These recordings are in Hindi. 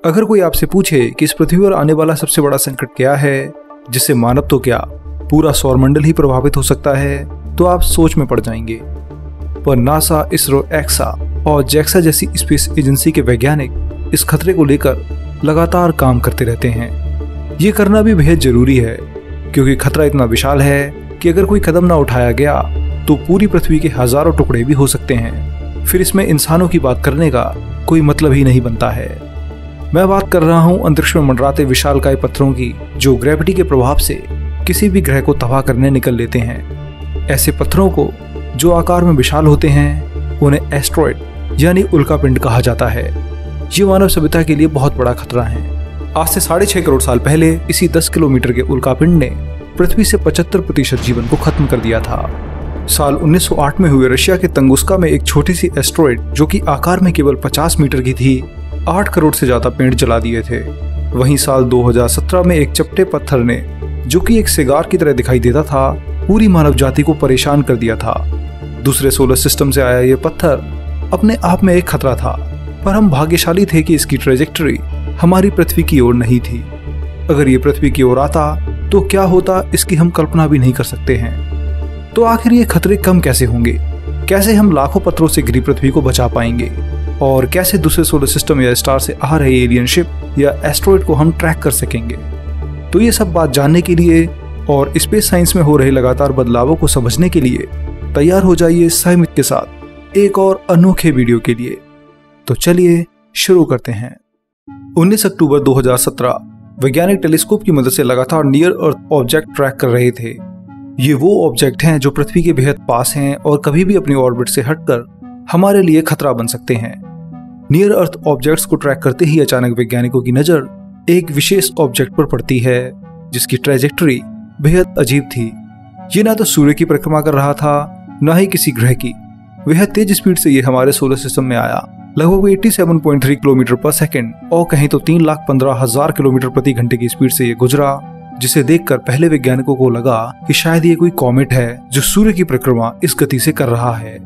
अगर कोई आपसे पूछे कि इस पृथ्वी पर आने वाला सबसे बड़ा संकट क्या है, जिससे मानव तो क्या पूरा सौरमंडल ही प्रभावित हो सकता है, तो आप सोच में पड़ जाएंगे। पर नासा, इसरो, एक्सा और जैक्सा जैसी स्पेस एजेंसी के वैज्ञानिक इस खतरे को लेकर लगातार काम करते रहते हैं। ये करना भी बेहद जरूरी है, क्योंकि खतरा इतना विशाल है कि अगर कोई कदम ना उठाया गया तो पूरी पृथ्वी के हजारों टुकड़े भी हो सकते हैं। फिर इसमें इंसानों की बात करने का कोई मतलब ही नहीं बनता है। मैं बात कर रहा हूँ अंतरिक्ष में मंडराते विशालकाय पत्थरों की, जो ग्रेविटी के प्रभाव से किसी भी ग्रह को तबाह करने निकल लेते हैं। ऐसे पत्थरों को, जो आकार में विशाल होते हैं, उन्हें एस्ट्रॉयड यानी उल्कापिंड कहा जाता है। ये मानव सभ्यता के लिए बहुत बड़ा खतरा है। आज से 6.5 करोड़ साल पहले इसी 10 किलोमीटर के उल्कापिंड ने पृथ्वी से 75% जीवन को खत्म कर दिया था। साल 1908 में हुए रशिया के तंगुस्का में एक छोटी सी एस्ट्रॉयड, जो कि आकार में केवल 50 मीटर की थी, 8 करोड़ से ज्यादा पेड़ जला दिए थे। वहीं साल 2017 में एक चपटे पत्थर ने, जो कि एक सिगार की तरह दिखाई देता था, पूरी मानव जाति को परेशान कर दिया था। दूसरे सोलर सिस्टम से आया ये पत्थर अपने आप में एक खतरा था, पर हम भाग्यशाली थे कि इसकी ट्रेजेक्टरी हमारी पृथ्वी की ओर नहीं थी। अगर ये पृथ्वी की ओर आता तो क्या होता, इसकी हम कल्पना भी नहीं कर सकते हैं। तो आखिर ये खतरे कम कैसे होंगे? कैसे हम लाखों पत्थरों से घिरी पृथ्वी को बचा पाएंगे? और कैसे दूसरे सोलर सिस्टम या स्टार से आ रहे एलियन शिप या एस्ट्रॉयड को हम ट्रैक कर सकेंगे? तो ये सब बात जानने के लिए और स्पेस साइंस में हो रहे लगातार बदलावों को समझने के लिए तैयार हो जाइए साइमित के साथ एक और अनोखे वीडियो के लिए। तो चलिए शुरू करते हैं। 19 अक्टूबर 2017 वैज्ञानिक टेलीस्कोप की मदद से लगातार नियर अर्थ ऑब्जेक्ट ट्रैक कर रहे थे। ये वो ऑब्जेक्ट हैं जो पृथ्वी के बेहद पास हैं और कभी भी अपनी ऑर्बिट से हटकर हमारे लिए खतरा बन सकते हैं। नियर अर्थ ऑब्जेक्ट्स को ट्रैक करते ही अचानक वैज्ञानिकों की नजर एक विशेष ऑब्जेक्ट पर पड़ती है, जिसकी ट्रेजेक्टरी बेहद अजीब थी। ये ना तो सूर्य की परिक्रमा कर रहा था, ना ही किसी ग्रह की। बेहद तेज स्पीड से ये हमारे सोलर सिस्टम में आया, लगभग 87.3 किलोमीटर पर सेकंड, और कहीं तो 3,15,000 किलोमीटर प्रति घंटे की स्पीड से ये गुजरा, जिसे देखकर पहले वैज्ञानिकों को लगा कि शायद ये कोई कॉमेट है जो सूर्य की परिक्रमा इस गति से कर रहा है।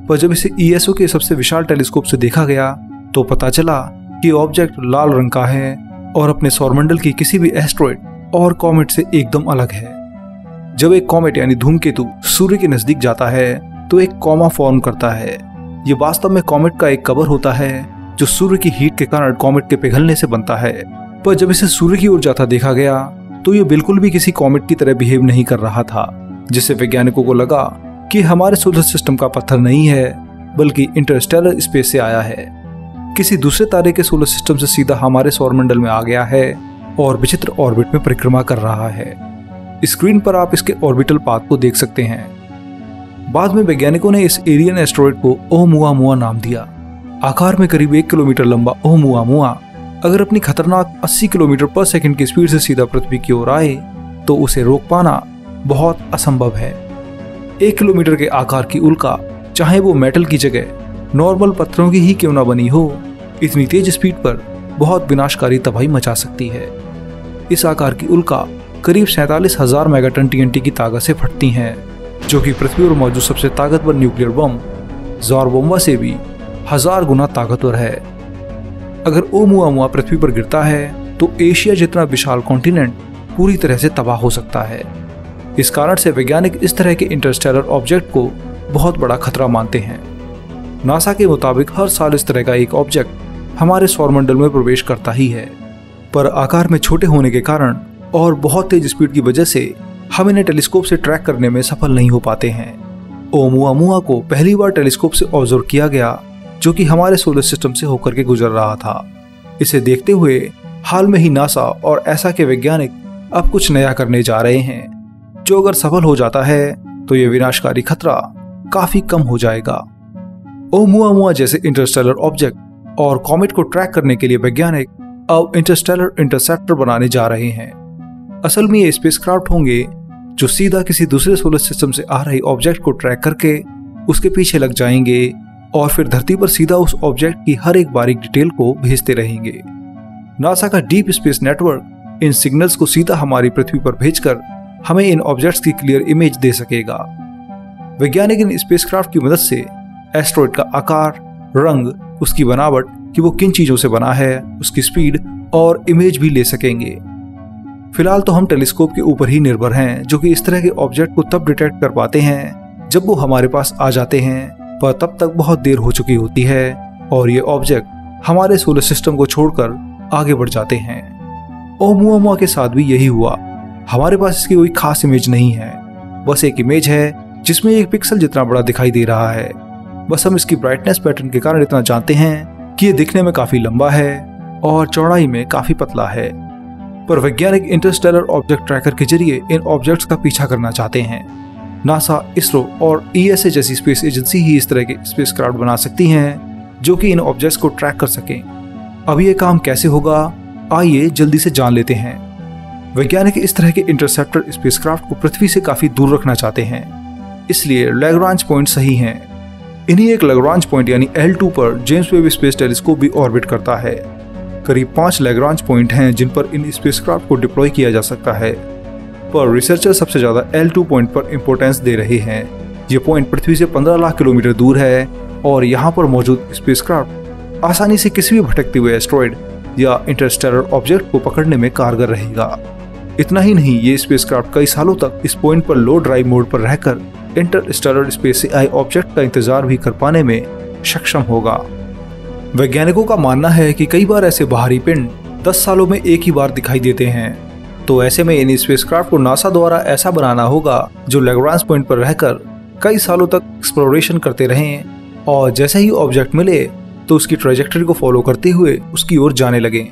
पर जब इसे ESO के सबसे विशाल टेलीस्कोप से देखा गया तो पता चला कि ऑब्जेक्ट लाल रंग का है और अपने सौरमंडल की किसी भी एस्ट्रॉयड और कॉमेट से एकदम अलग है। जब एक कॉमेट यानी धूमकेतु सूर्य के नजदीक जाता है तो एक कॉमा फॉर्म करता है। ये वास्तव में कॉमेट का एक कवर होता है, जो सूर्य की हीट के कारण कॉमेट के पिघलने से बनता है। पर जब इसे सूर्य की ओर जाता देखा गया तो ये बिल्कुल भी किसी कॉमेट की तरह बिहेव नहीं कर रहा था, जिससे वैज्ञानिकों को लगा कि हमारे सोलर सिस्टम का पत्थर नहीं है, बल्कि इंटरस्टेलर स्पेस से आया है। किसी दूसरे तारे के सोलर सिस्टम से सीधा हमारे सौरमंडल में आ गया है और विचित्र ऑर्बिट में परिक्रमा कर रहा है। स्क्रीन पर आप इसके ऑर्बिटल पाथ को देख सकते हैं। बाद में वैज्ञानिकों ने इस एलियन एस्ट्रॉयड को ओमुआमुआ नाम दिया। आकार में करीब 1 किलोमीटर लंबा ओमुआमुआ अगर अपनी खतरनाक 80 किलोमीटर पर सेकंड की स्पीड से सीधा पृथ्वी की ओर आए तो उसे रोक पाना बहुत असंभव है। 1 किलोमीटर के आकार की उल्का, चाहे वो मेटल की जगह नॉर्मल पत्थरों की ही क्यों ना बनी हो, इतनी तेज स्पीड पर बहुत विनाशकारी तबाही मचा सकती है। इस आकार की उल्का करीब 47,000 मेगाटन TNT की ताकत से फटती हैं, जो कि पृथ्वी पर मौजूद सबसे ताकतवर न्यूक्लियर बम ज़ारबोम्बा से भी 1000 गुना ताकतवर है। अगर ओमुआमुआ पृथ्वी पर गिरता है तो एशिया जितना विशाल कॉन्टिनेंट पूरी तरह से तबाह हो सकता है। इस कारण से वैज्ञानिक इस तरह के इंटरस्टेलर ऑब्जेक्ट को बहुत बड़ा खतरा मानते हैं। नासा के मुताबिक हर साल इस तरह का एक ऑब्जेक्ट हमारे सौरमंडल में प्रवेश करता ही है, पर आकार में छोटे होने के कारण और बहुत तेज स्पीड की वजह से हम इन्हें टेलीस्कोप से ट्रैक करने में सफल नहीं हो पाते हैं। ओमुआमुआ को पहली बार टेलीस्कोप से ऑब्जर्व किया गया, जो कि हमारे सोलर सिस्टम से होकर के गुजर रहा था। इसे देखते हुए हाल में ही नासा और ऐसा के वैज्ञानिक अब कुछ नया करने जा रहे हैं, जो अगर सफल हो जाता है तो ये विनाशकारी खतरा काफी कम हो जाएगा। ओमुआमुआ जैसे इंटरस्टेलर ऑब्जेक्ट और कॉमेट को ट्रैक करने के लिए वैज्ञानिक अब इंटरस्टेलर इंटरसेप्टर बनाने जा रहे हैं। असल में ये स्पेसक्राफ्ट होंगे जो सीधा किसी दूसरे सोलर सिस्टम से आ रहे ऑब्जेक्ट को ट्रैक करके उसके पीछे लग जाएंगे और फिर धरती पर सीधा उस ऑब्जेक्ट की हर एक बारीक डिटेल को भेजते रहेंगे। नासा का डीप स्पेस नेटवर्क इन सिग्नल्स को सीधा हमारी पृथ्वी पर भेजकर हमें इन ऑब्जेक्ट्स की क्लियर इमेज दे सकेगा। वैज्ञानिक इन स्पेसक्राफ्ट की मदद से एस्ट्रॉयड का आकार, रंग, उसकी बनावट कि वो किन चीजों से बना है, उसकी स्पीड और इमेज भी ले सकेंगे। फिलहाल तो हम टेलीस्कोप के ऊपर ही निर्भर हैं, जो कि इस तरह के ऑब्जेक्ट को तब डिटेक्ट कर पाते हैं जब वो हमारे पास आ जाते हैं, पर तब तक बहुत देर हो चुकी होती है और ये ऑब्जेक्ट हमारे सोलर सिस्टम को छोड़कर आगे बढ़ जाते हैं। ओमुआमुआ के साथ भी यही हुआ। हमारे पास इसकी कोई खास इमेज नहीं है, बस एक इमेज है जिसमें एक पिक्सल जितना बड़ा दिखाई दे रहा है। बस हम इसकी ब्राइटनेस पैटर्न के कारण इतना जानते हैं कि ये दिखने में काफी लंबा है और चौड़ाई में काफी पतला है। पर वैज्ञानिक इंटरस्टेलर ऑब्जेक्ट ट्रैकर के जरिए इन ऑब्जेक्ट्स का पीछा करना चाहते हैं। नासा, इसरो और ESA जैसी स्पेस एजेंसी ही इस तरह के स्पेसक्राफ्ट बना सकती हैं जो कि इन ऑब्जेक्ट्स को ट्रैक कर सकें। अब ये काम कैसे होगा, आइए जल्दी से जान लेते हैं। वैज्ञानिक इस तरह के इंटरसेप्टर स्पेसक्राफ्ट को पृथ्वी से काफी दूर रखना चाहते हैं, इसलिए लैग्रांज पॉइंट सही हैं। इन्हीं एक लैग्रांज पॉइंट यानी L2 पर जेम्स वेब स्पेस टेलीस्कोप भी ऑर्बिट करता है। करीब 5 लैग्रांज पॉइंट हैं जिन पर इन स्पेसक्राफ्ट को डिप्लॉय किया जा सकता है, पर रिसर्चर सबसे ज्यादा L2 पॉइंट पर इंपॉर्टेंस दे रहे हैं। ये पॉइंट पृथ्वी से 15 लाख किलोमीटर दूर है और यहाँ पर मौजूद स्पेसक्राफ्ट आसानी से किसी भी भटकते हुए एस्ट्रॉयड या इंटरस्टेलर ऑब्जेक्ट को पकड़ने में कारगर रहेगा। इतना ही नहीं, ये स्पेसक्राफ्ट कई सालों तक इस पॉइंट पर लो ड्राइव मोड पर रहकर इंटरस्टेलर स्पेस से आए ऑब्जेक्ट का इंतजार भी कर पाने में सक्षम होगा। वैज्ञानिकों का मानना है कि कई बार ऐसे बाहरी पिंड 10 सालों में एक ही बार दिखाई देते हैं, तो ऐसे में इन स्पेसक्राफ्ट को नासा द्वारा ऐसा बनाना होगा जो लैग्रांज पॉइंट पर रहकर कई सालों तक एक्सप्लोरेशन करते रहें और जैसे ही ऑब्जेक्ट मिले तो उसकी ट्रैजेक्टरी को फॉलो करते हुए उसकी ओर जाने लगें।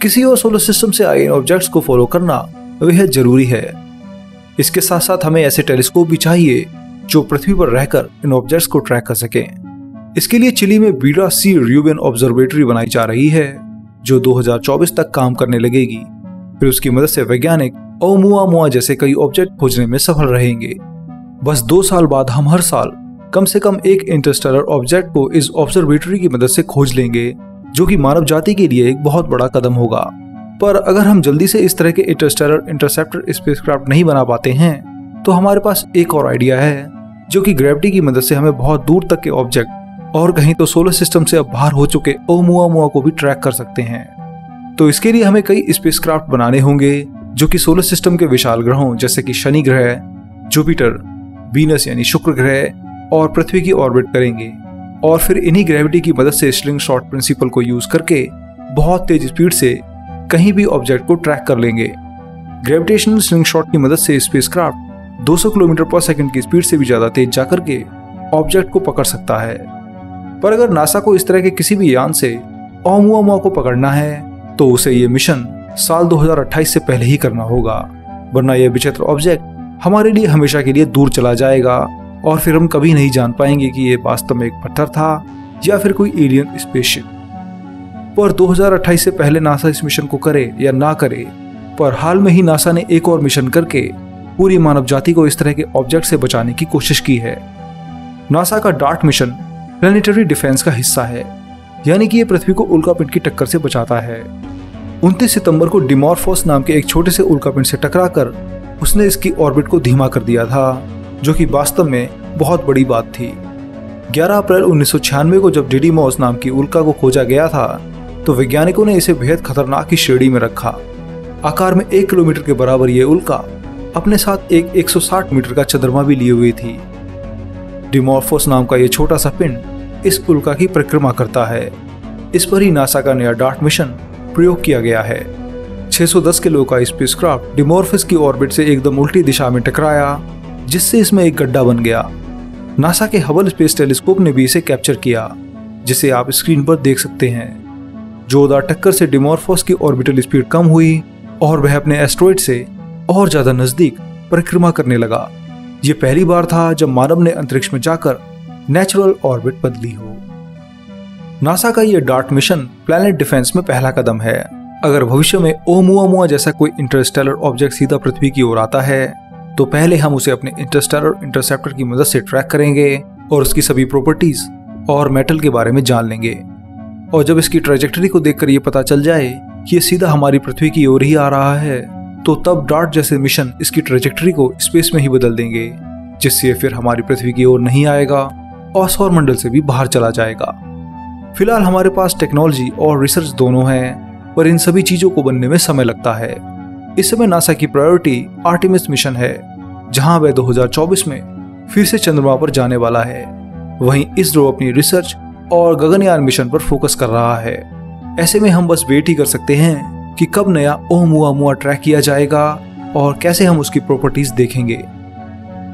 किसी और सोलर सिस्टम से आए इन ऑब्जेक्ट्स को फॉलो करना बेहद जरूरी है। इसके साथ साथ हमें ऐसे टेलीस्कोप भी चाहिए जो पृथ्वी पर रहकर इन ऑब्जेक्ट्स को ट्रैक कर सकें। इसके लिए चिली में बीरा सी र्यूबेन ऑब्जर्वेटरी बनाई जा रही है जो 2024 तक काम करने लगेगी। फिर उसकी मदद से वैज्ञानिक ओमुआमुआ जैसे कई ऑब्जेक्ट खोजने में सफल रहेंगे। बस 2 साल बाद हम हर साल कम से कम एक इंटरस्टेलर ऑब्जेक्ट को इस ऑब्जर्वेटरी की मदद से खोज लेंगे, जो कि मानव जाति के लिए एक बहुत बड़ा कदम होगा। पर अगर हम जल्दी से इस तरह के इंटरस्टेलर इंटरसेप्टर स्पेसक्राफ्ट नहीं बना पाते हैं तो हमारे पास एक और आइडिया है जो कि ग्रेविटी की मदद से हमें बहुत दूर तक के ऑब्जेक्ट और कहीं तो सोलर सिस्टम से अब बाहर हो चुके ओमुआमुआ को भी ट्रैक कर सकते हैं। तो इसके लिए हमें कई स्पेसक्राफ्ट बनाने होंगे जो कि सोलर सिस्टम के विशाल ग्रहों जैसे कि शनि ग्रह, जुपिटर, वीनस यानी शुक्र ग्रह और पृथ्वी की ऑर्बिट करेंगे और फिर इन्हीं ग्रेविटी की मदद से स्लिंग शॉट प्रिंसिपल को यूज करके बहुत तेज स्पीड से कहीं भी ऑब्जेक्ट को ट्रैक कर लेंगे। ग्रेविटेशनल स्लिंग शॉट की मदद से स्पेसक्राफ्ट 200 किलोमीटर पर सेकंड की स्पीड से भी ज्यादा तेज जाकर के ऑब्जेक्ट को पकड़ सकता है। पर अगर नासा को इस तरह के किसी भी यान से ओमुआमुआ को पकड़ना है तो उसे ये मिशन साल 2028 से पहले ही करना होगा, वरना यह विचित्र ऑब्जेक्ट हमारे लिए हमेशा के लिए दूर चला जाएगा और फिर हम कभी नहीं जान पाएंगे कि ये वास्तव में एक पत्थर था या फिर कोई एलियन स्पेसशिप। पर 2028 से पहले नासा इस मिशन को करे या ना करे, पर हाल में ही नासा ने एक और मिशन करके पूरी मानव जाति को इस तरह के ऑब्जेक्ट से बचाने की कोशिश की है। नासा का डार्ट मिशन प्लैनेटरी डिफेंस का हिस्सा है, यानी कि ये पृथ्वी को उल्कापिंड की टक्कर से बचाता है। 29 सितंबर को डिमॉर्फोस नाम के एक छोटे से उल्कापिंड से टकराकर उसने इसकी ऑर्बिट को धीमा कर दिया था, जो कि वास्तव में बहुत बड़ी बात थी। 11 अप्रैल 1996 को जब डिडीमॉस नाम की उल्का को खोजा गया था तो वैज्ञानिकों ने इसे बेहद खतरनाक की श्रेणी में रखा। आकार में 1 किलोमीटर के बराबर ये उल्का अपने साथ एक 160 मीटर का चंद्रमा भी लिए हुए थी। डिमॉर्फोस नाम का ये छोटा सा पिंड इस उल्का की परिक्रमा करता है। इस पर ही नासा का नया डार्ट मिशन प्रयोग किया गया है। 610 किलो का स्पेसक्राफ्ट डिमॉर्फोस की ऑर्बिट से एकदम उल्टी दिशा में टकराया, जिससे इसमें एक गड्ढा बन गया। नासा के हबल स्पेस टेलीस्कोप ने भी इसे कैप्चर किया, जिसे आप स्क्रीन पर देख सकते हैं। जोरदार टक्कर से डिमॉर्फोस की ऑर्बिटल स्पीड कम हुई और वह अपने एस्ट्रॉइड से और ज्यादा नजदीक परिक्रमा करने लगा। ये पहली बार था जब मानव ने अंतरिक्ष में जाकर नेचुरल ऑर्बिट बदली हो। नासा का यह डार्ट मिशन प्लैनेट डिफेंस में पहला कदम है। अगर भविष्य में ओमुआमुआ जैसा कोई इंटरस्टेलर ऑब्जेक्ट सीधा पृथ्वी की ओर आता है तो पहले हम उसे अपने इंटरस्टेलर इंटरसेप्टर की मदद से ट्रैक करेंगे और उसकी सभी प्रॉपर्टीज और मेटल के बारे में जान लेंगे। और जब इसकी ट्रैजेक्टरी को देखकर ये पता चल जाए कि ये सीधा हमारी पृथ्वी की ओर ही आ रहा है तो तब डार्ट जैसे मिशन इसकी ट्रैजेक्टरी को स्पेस में ही बदल देंगे, जिससे फिर हमारी पृथ्वी की ओर नहीं आएगा और सौरमंडल से भी बाहर चला जाएगा। फिलहाल हमारे पास टेक्नोलॉजी और रिसर्च दोनों हैं, पर इन सभी चीजों को बनने में समय लगता है। इस समय नासा की प्रायोरिटी आर्टेमिस मिशन है, जहां वह 2024 में फिर से चंद्रमा पर जाने वाला है। वहीं इसरो अपनी रिसर्च और गगनयान मिशन पर फोकस कर रहा है। ऐसे में हम बस वेट ही कर सकते हैं कि कब नया ओमुआमुआ ट्रैक किया जाएगा और कैसे हम उसकी प्रॉपर्टीज देखेंगे।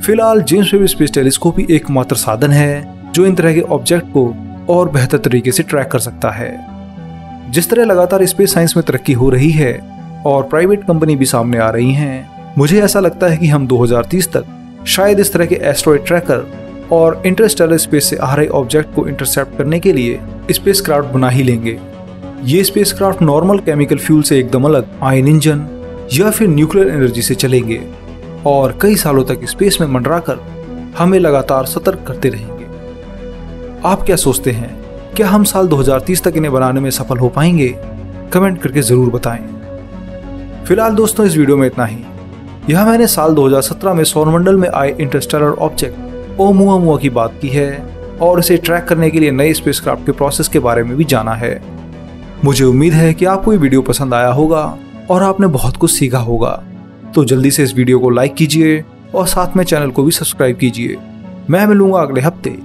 फिलहाल जेम्स वेब स्पेस टेलीस्कोप ही एकमात्र साधन है जो इन तरह के ऑब्जेक्ट को और बेहतर तरीके से ट्रैक कर सकता है। जिस तरह लगातार स्पेस साइंस में तरक्की हो रही है और प्राइवेट कंपनी भी सामने आ रही हैं, मुझे ऐसा लगता है कि हम 2030 तक शायद इस तरह के एस्ट्रॉयड ट्रैकर और इंटरस्टेलर स्पेस से आ रहे ऑब्जेक्ट को इंटरसेप्ट करने के लिए स्पेसक्राफ्ट बना ही लेंगे। ये स्पेसक्राफ्ट नॉर्मल केमिकल फ्यूल से एकदम अलग आयन इंजन या फिर न्यूक्लियर एनर्जी से चलेंगे और कई सालों तक स्पेस में मंडराकर हमें लगातार सतर्क करते रहेंगे। आप क्या सोचते हैं, क्या हम साल 2030 तक इन्हें बनाने में सफल हो पाएंगे? कमेंट करके जरूर बताएं। फिलहाल दोस्तों, इस वीडियो में इतना ही। यह मैंने साल 2017 में सौरमंडल में आए इंटरस्टेलर ऑब्जेक्ट ओमुआमुआ की बात की है और इसे ट्रैक करने के लिए नए स्पेसक्राफ्ट के प्रोसेस के बारे में भी जाना है। मुझे उम्मीद है कि आपको ये वीडियो पसंद आया होगा और आपने बहुत कुछ सीखा होगा। तो जल्दी से इस वीडियो को लाइक कीजिए और साथ में चैनल को भी सब्सक्राइब कीजिए। मैं मिलूंगा अगले हफ्ते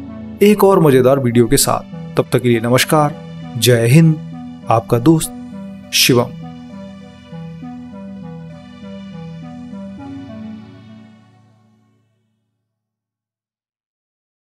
एक और मजेदार वीडियो के साथ। तब तक के लिए नमस्कार, जय हिंद, आपका दोस्त शिवम।